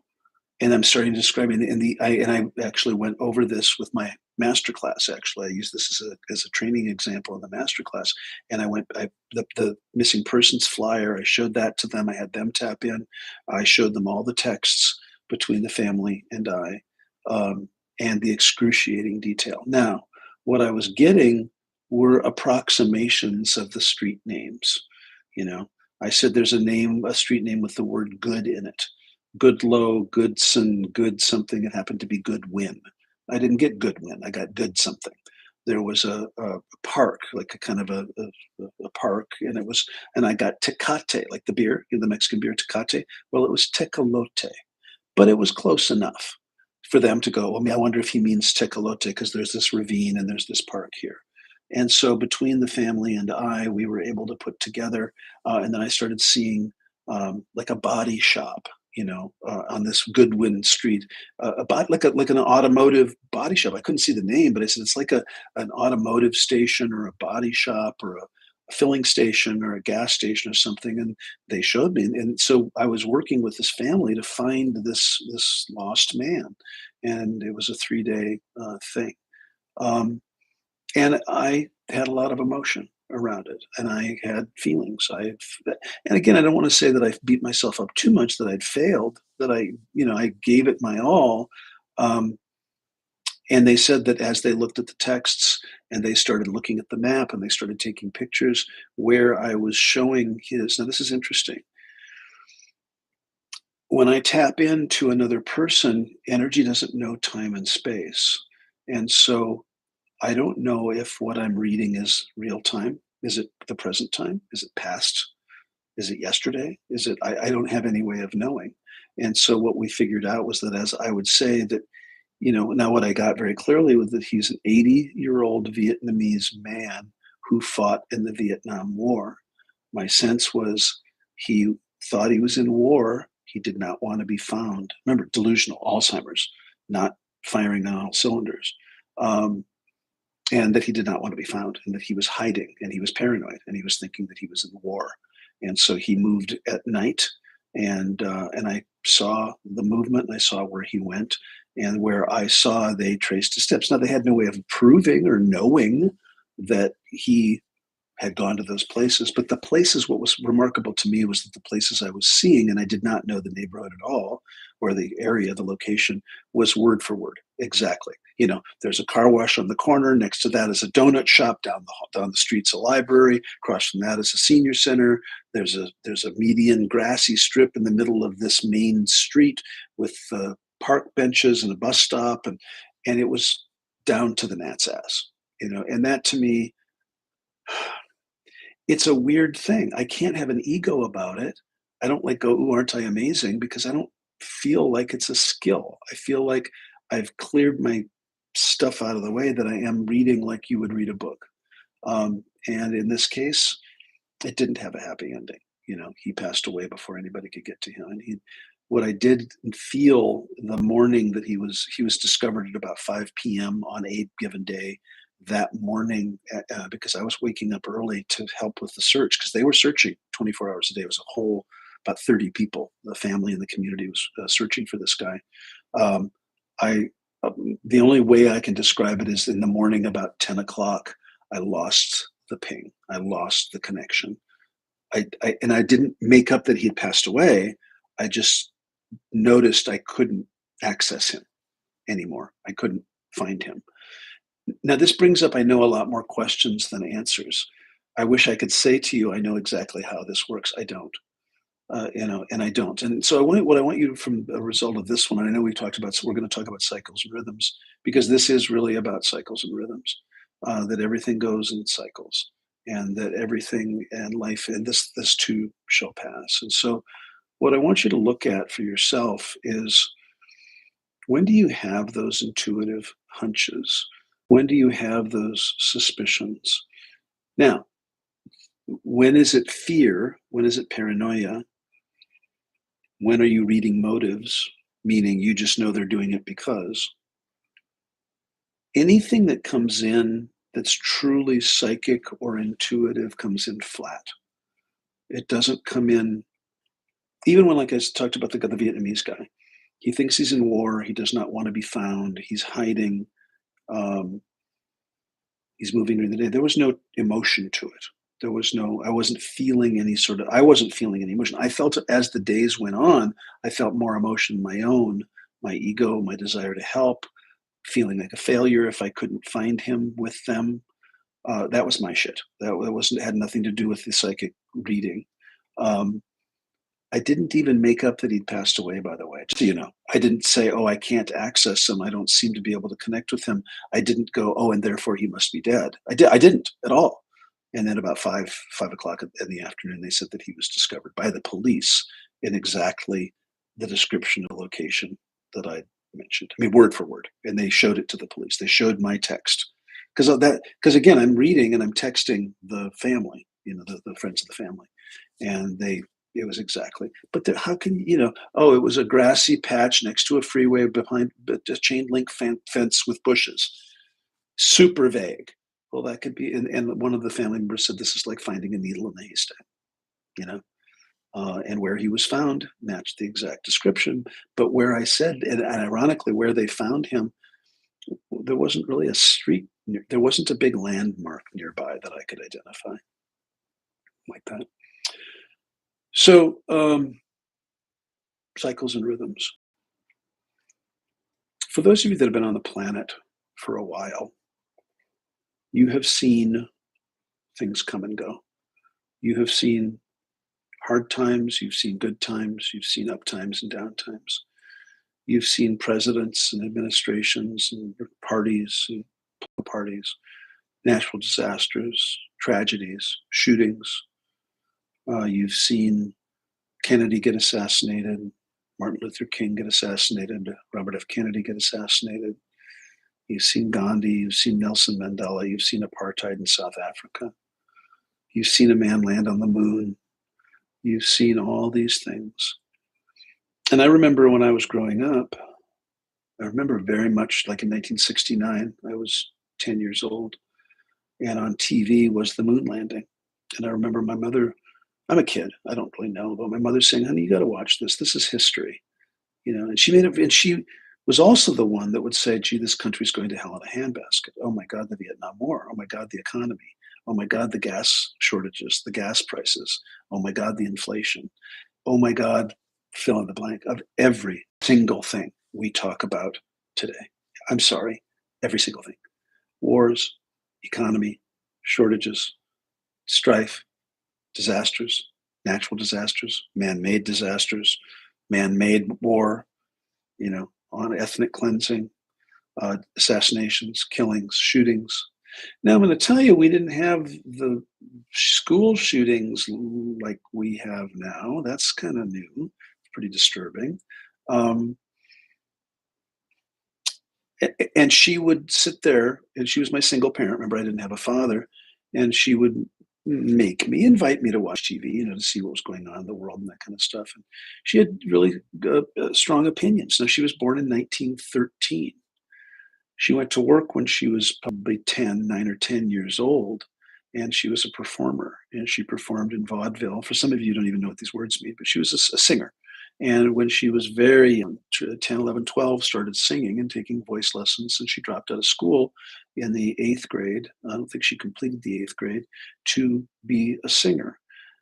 And I'm starting to describe it I actually went over this with my master class. Actually, I used this as a training example in the master class. And the missing persons flyer, I showed that to them. I had them tap in. I showed them all the texts between the family and I, and the excruciating detail. Now, what I was getting were approximations of the street names. You know, I said there's a street name with the word good in it. Goodlow, Goodson, Good something. It happened to be Goodwin. I didn't get Goodwin. I got Good something. There was a park, like a kind of a park, and I got Tecate, like the beer, the Mexican beer Tecate. Well, it was Tecolote, but it was close enough for them to go, I wonder if he means Tecolote because there's this ravine and there's this park here. And so between the family and I, we were able to put together, and then I started seeing like a body shop, on this Goodwin Street, like an automotive body shop. I couldn't see the name, but I said it's like an automotive station or a body shop or a filling station or a gas station or something. And they showed me, and so I was working with this family to find this lost man, and it was a 3-day thing. Um, and I had a lot of emotion around it, and I had feelings. And again, I don't want to say that I beat myself up too much that I'd failed, that I gave it my all. Um, and they said that as they looked at the texts and they started looking at the map and they started taking pictures where I was showing his. Now, this is interesting. When I tap into another person, energy doesn't know time and space. And so I don't know if what I'm reading is real time. Is it the present time? Is it past? Is it yesterday? I don't have any way of knowing. And so what we figured out was that as I would say that, now what I got very clearly was that he's an 80-year-old Vietnamese man who fought in the Vietnam War. My sense was he thought he was in war. He did not want to be found. Remember, delusional, Alzheimer's, not firing on all cylinders. And that he did not want to be found and that he was hiding and he was paranoid and he was thinking that he was in war. And so he moved at night, and I saw the movement and I saw where he went, and where I saw they traced his steps. Now, they had no way of proving or knowing that he had gone to those places. But the places, what was remarkable to me was that the places I was seeing, and I did not know the neighborhood at all, or the area, the location, was word for word. Exactly. There's a car wash on the corner. Next to that is a donut shop. Down the street's a library. Across from that is a senior center. There's a median grassy strip in the middle of this main street with park benches and a bus stop, and it was down to the gnat's ass. And that to me, it's a weird thing. I can't have an ego about it. I don't like go, "Ooh, aren't I amazing?" because I don't feel like it's a skill. I feel like I've cleared my stuff out of the way, that I am reading like you would read a book. And in this case, it didn't have a happy ending. He passed away before anybody could get to him. And what I did feel the morning that he was discovered at about 5 p.m. on a given day, that morning, because I was waking up early to help with the search, because they were searching 24 hours a day. It was a whole about 30 people, the family and the community was searching for this guy. Um, I The only way I can describe it is in the morning about 10 o'clock, I lost the ping. I lost the connection. And I didn't make up that he had passed away. I just noticed I couldn't access him anymore. I couldn't find him. Now, this brings up, I know, a lot more questions than answers. I wish I could say to you, I know exactly how this works. I don't, and I don't. And so what I want you from a result of this one, and I know we've talked about, so we're going to talk about cycles and rhythms, because this is really about cycles and rhythms, that everything goes in cycles, and that everything and life and this too shall pass. And so what I want you to look at for yourself is When do you have those intuitive hunches? When do you have those suspicions? Now, when is it fear? When is it paranoia? When are you reading motives? Meaning you just know they're doing it because. Anything that comes in that's truly psychic or intuitive comes in flat. It doesn't come in, even when, like I talked about the Vietnamese guy, he thinks he's in war. He does not want to be found. He's hiding. Um, he's moving during the day. There was no emotion to it. There was no, I wasn't feeling any sort of, I wasn't feeling any emotion. I felt it as the days went on. I felt more emotion, my own, my ego, my desire to help, feeling like a failure if I couldn't find him with them. That was my shit. That wasn't, had nothing to do with the psychic reading. Um, I didn't even make up that he'd passed away, by the way, just so you know. I didn't say, oh, I can't access him. I don't seem to be able to connect with him. I didn't go, oh, and therefore he must be dead. I didn't at all. And then about 5 o'clock in the afternoon, they said that he was discovered by the police in exactly the description of the location that I mentioned. I mean, word for word. And they showed it to the police. They showed my text. Because again, I'm reading and I'm texting the family, the friends of the family. And it was exactly, but how can oh, it was a grassy patch next to a freeway behind a chain link fence with bushes. Super vague. Well, that could be, and one of the family members said this is like finding a needle in a haystack, you know. And where he was found matched the exact description, but where I said, and ironically, where they found him, there wasn't really a street. There wasn't a big landmark nearby that I could identify like that. So, cycles and rhythms. For those of you that have been on the planet for a while, you have seen things come and go. You have seen hard times, you've seen good times, you've seen up times and down times. You've seen presidents and administrations and parties and parties, natural disasters, tragedies, shootings. You've seen Kennedy get assassinated, Martin Luther King get assassinated, Robert F. Kennedy get assassinated. You've seen Gandhi, you've seen Nelson Mandela, you've seen apartheid in South Africa. You've seen a man land on the moon. You've seen all these things. And I remember when I was growing up, I remember very much like in 1969, I was 10 years old, and on TV was the moon landing. And I remember my mother, I'm a kid, I don't really know, but my mother saying, honey, you got to watch this. This is history. And she made it, and she was also the one that would say, gee, this country's going to hell in a handbasket. Oh my God, the Vietnam War. Oh my God, the economy. Oh my God, the gas shortages, the gas prices. Oh my God, the inflation. Oh my God, fill in the blank of every single thing we talk about today. I'm sorry, every single thing. Wars, economy, shortages, strife, disasters, natural disasters, man-made war, on ethnic cleansing, assassinations, killings, shootings. Now, I'm going to tell you, we didn't have the school shootings like we have now. That's kind of new, pretty disturbing. And she would sit there, and she was my single parent. Remember, I didn't have a father. And she would invite me to watch TV, to see what was going on in the world and that kind of stuff. And she had really strong opinions. Now, she was born in 1913. She went to work when she was probably 9 or 10 years old, and she was a performer, and she performed in vaudeville. For some of you who don't even know what these words mean, but she was a singer. And when she was very young, 10, 11, 12, started singing and taking voice lessons, and she dropped out of school in the 8th grade. I don't think she completed the 8th grade to be a singer.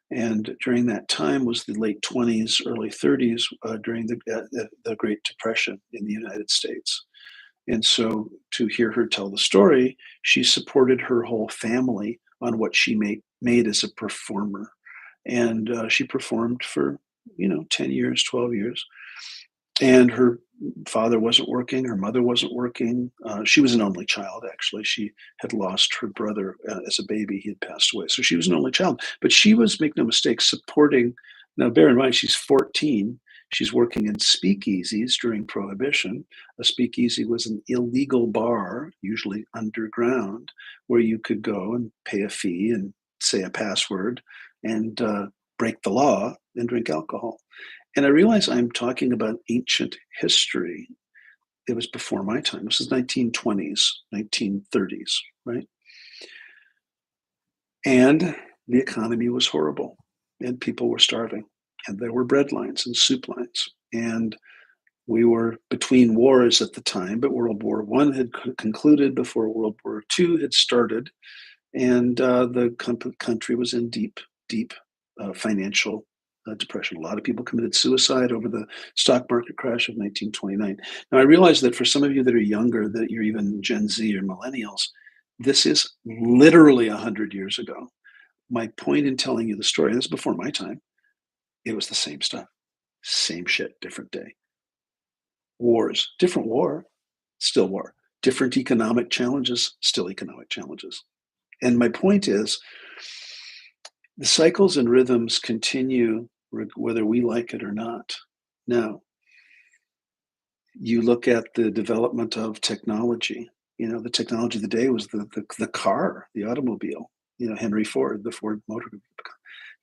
And during that time was the late 20s, early 30s, during the Great Depression in the United States. And so to hear her tell the story, she supported her whole family on what she made as a performer. And she performed for, 10 years, 12 years. And her father wasn't working. Her mother wasn't working. She was an only child, actually. She had lost her brother as a baby. He had passed away. So she was an only child. But she was, make no mistake, supporting. Now, bear in mind, she's 14. She's working in speakeasies during Prohibition. A speakeasy was an illegal bar, usually underground, where you could go and pay a fee and say a password and break the law and drink alcohol. And I realize I'm talking about ancient history. It was before my time. This is 1920s, 1930s, right? And the economy was horrible, and people were starving, and there were bread lines and soup lines. And we were between wars at the time, but World War One had concluded before World War II had started, and the country was in deep, deep financial depression. A lot of people committed suicide over the stock market crash of 1929. Now, I realize that for some of you that are younger, that you're even Gen Z or millennials, this is literally 100 years ago. My point in telling you the story, this is before my time, it was the same stuff, same shit, different day. Wars, different war, still war. Different economic challenges, still economic challenges. And my point is, the cycles and rhythms continue whether we like it or not. Now, you look at the development of technology. You know, the technology of the day was the car, the automobile. You know, Henry Ford, the Ford Motor.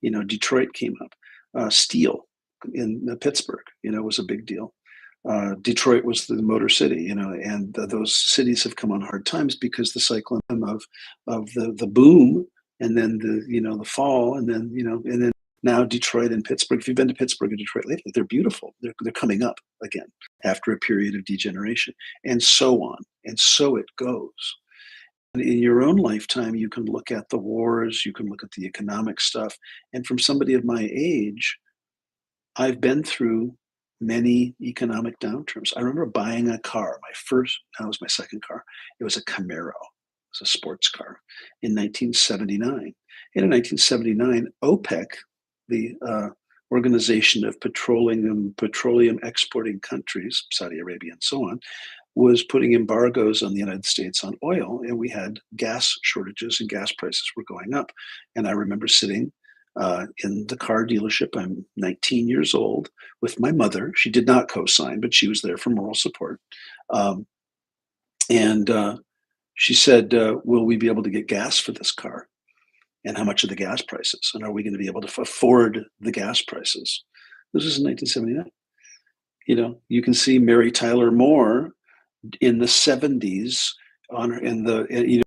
You know, Detroit came up. Steel in Pittsburgh, you know, was a big deal. Detroit was the Motor City, you know, and those cities have come on hard times because the cycle of the boom and then the fall and then now Detroit and Pittsburgh. If you've been to Pittsburgh and Detroit lately, they're beautiful. They're coming up again after a period of degeneration, and so on, and so it goes. And in your own lifetime, you can look at the wars, you can look at the economic stuff, and from somebody of my age, I've been through many economic downturns. I remember buying a car, that was my second car. It was a Camaro. It was a sports car in 1979. And in 1979, OPEC, the Organization of Petroleum Exporting Countries, Saudi Arabia and so on, was putting embargoes on the United States on oil, and we had gas shortages and gas prices were going up. And I remember sitting in the car dealership. I'm 19 years old with my mother. She did not co-sign, but she was there for moral support. And she said, "Will we be able to get gas for this car? And how much are the gas prices? And are we going to be able to afford the gas prices?" This was in 1979. You know, you can see Mary Tyler Moore in the 70s on her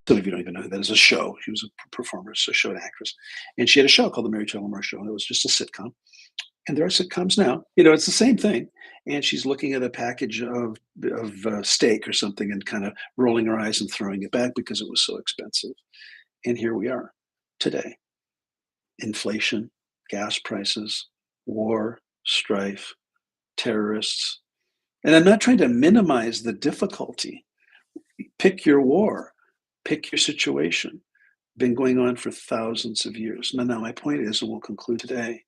some of you don't even know who that is. A show. She was a performer, a show and actress, and she had a show called the Mary Tyler Moore Show, and it was just a sitcom. And there are sitcoms now. You know, it's the same thing. And she's looking at a package of steak or something and kind of rolling her eyes and throwing it back because it was so expensive. And here we are today. Inflation, gas prices, war, strife, terrorists. And I'm not trying to minimize the difficulty. Pick your war, pick your situation. Been going on for thousands of years. Now my point is, and we'll conclude today,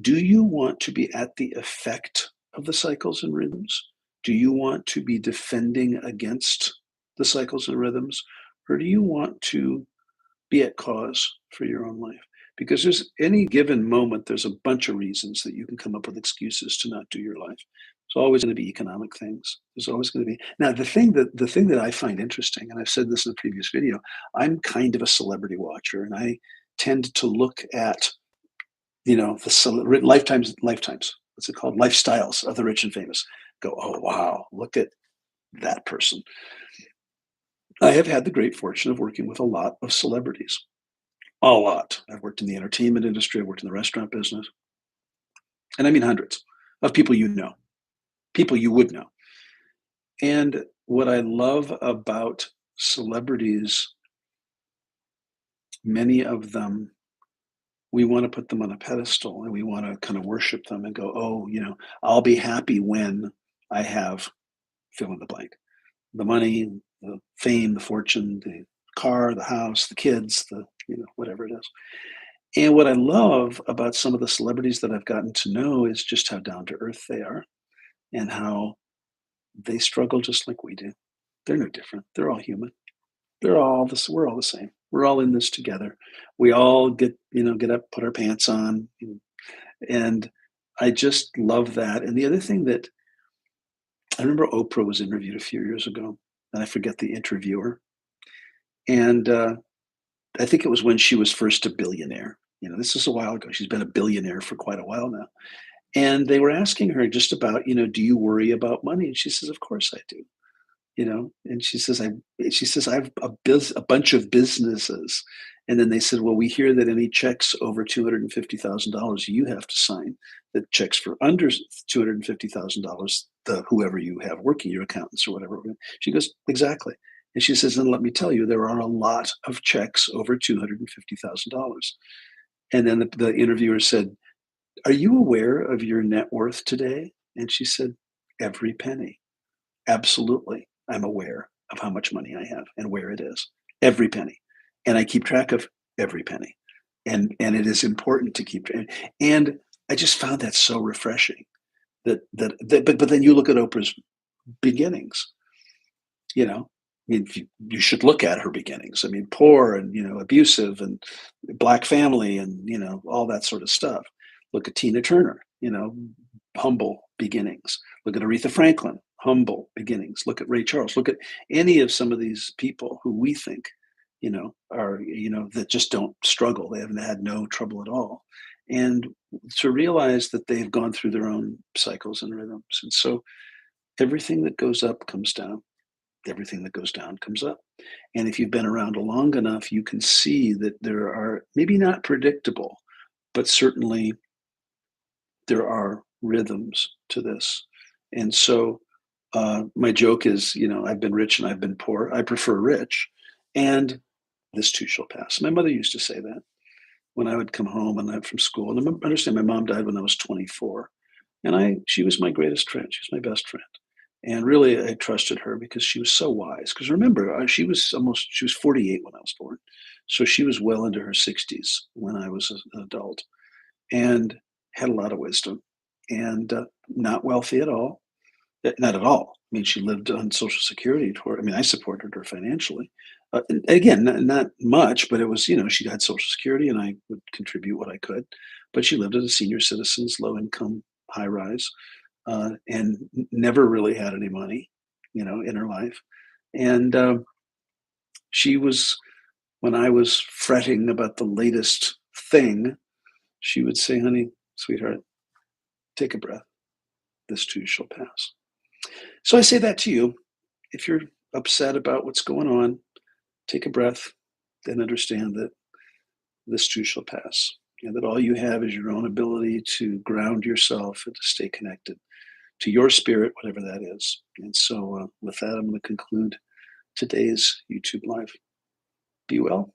do you want to be at the effect of the cycles and rhythms? Do you want to be defending against the cycles and rhythms? Or do you want to be at cause for your own life? Because there's any given moment, there's a bunch of reasons that you can come up with excuses to not do your life. There's always going to be economic things. There's always going to be. Now, the thing that I find interesting, and I've said this in a previous video, I'm kind of a celebrity watcher, and I tend to look at, the lifetimes. What's it called? Lifestyles of the rich and famous. Go, oh wow, look at that person. I have had the great fortune of working with a lot of celebrities. A lot. I've worked in the entertainment industry. I've worked in the restaurant business. And I mean hundreds of people people you would know. And what I love about celebrities, many of them, we want to put them on a pedestal and we want to kind of worship them and go, oh, I'll be happy when I have fill in the blank. The money, the fame, the fortune, the car, the house, the kids, whatever it is. And what I love about some of the celebrities that I've gotten to know is just how down to earth they are and how they struggle just like we do. They're no different. They're all human. We're all the same. We're all in this together. We all get up, put our pants on, and I just love that. And the other thing that I remember, Oprah was interviewed a few years ago, and I forget the interviewer. And I think it was when she was first a billionaire. This is a while ago. She's been a billionaire for quite a while now. And they were asking her just about, do you worry about money? And she says, of course I do. And she says I have a bunch of businesses. And then they said, well, we hear that any checks over $250,000 you have to sign. That checks for under $250,000, the whoever you have working, your accountants or whatever. She goes, exactly. And she says, and let me tell you, there are a lot of checks over $250,000. And then the interviewer said, are you aware of your net worth today? And she said, every penny. Absolutely. I'm aware of how much money I have and where it is. Every penny. And I keep track of every penny. And it is important to keep and I just found that so refreshing but then you look at Oprah's beginnings, you know. I mean, you should look at her beginnings. I mean, poor and abusive and black family and all that sort of stuff. Look at Tina Turner, humble beginnings. Look at Aretha Franklin, humble beginnings. Look at Ray Charles. Look at any of some of these people who we think, are that just don't struggle. They haven't had no trouble at all, and to realize that they've gone through their own cycles and rhythms, and so everything that goes up comes down. Everything that goes down comes up. And if you've been around long enough, you can see that there are maybe not predictable, but certainly there are rhythms to this. And so my joke is, I've been rich and I've been poor. I prefer rich. And this too shall pass. My mother used to say that when I would come home and I'm from school. And understand my mom died when I was 24. And she was my greatest friend. She was my best friend. And really, I trusted her because she was so wise. Because remember, she was 48 when I was born. So she was well into her 60s when I was an adult and had a lot of wisdom and not wealthy at all. Not at all. I mean, she lived on Social Security. I supported her financially. And again, not much, but it was, she had Social Security and I would contribute what I could. But she lived as a senior citizens, low income, high rise, and never really had any money, in her life. And she was, when I was fretting about the latest thing, she would say, honey, sweetheart, take a breath. This too shall pass. So I say that to you. If you're upset about what's going on, take a breath and understand that this too shall pass. And that all you have is your own ability to ground yourself and to stay connected to your spirit, whatever that is. And so, with that, I'm going to conclude today's YouTube Live. Be well.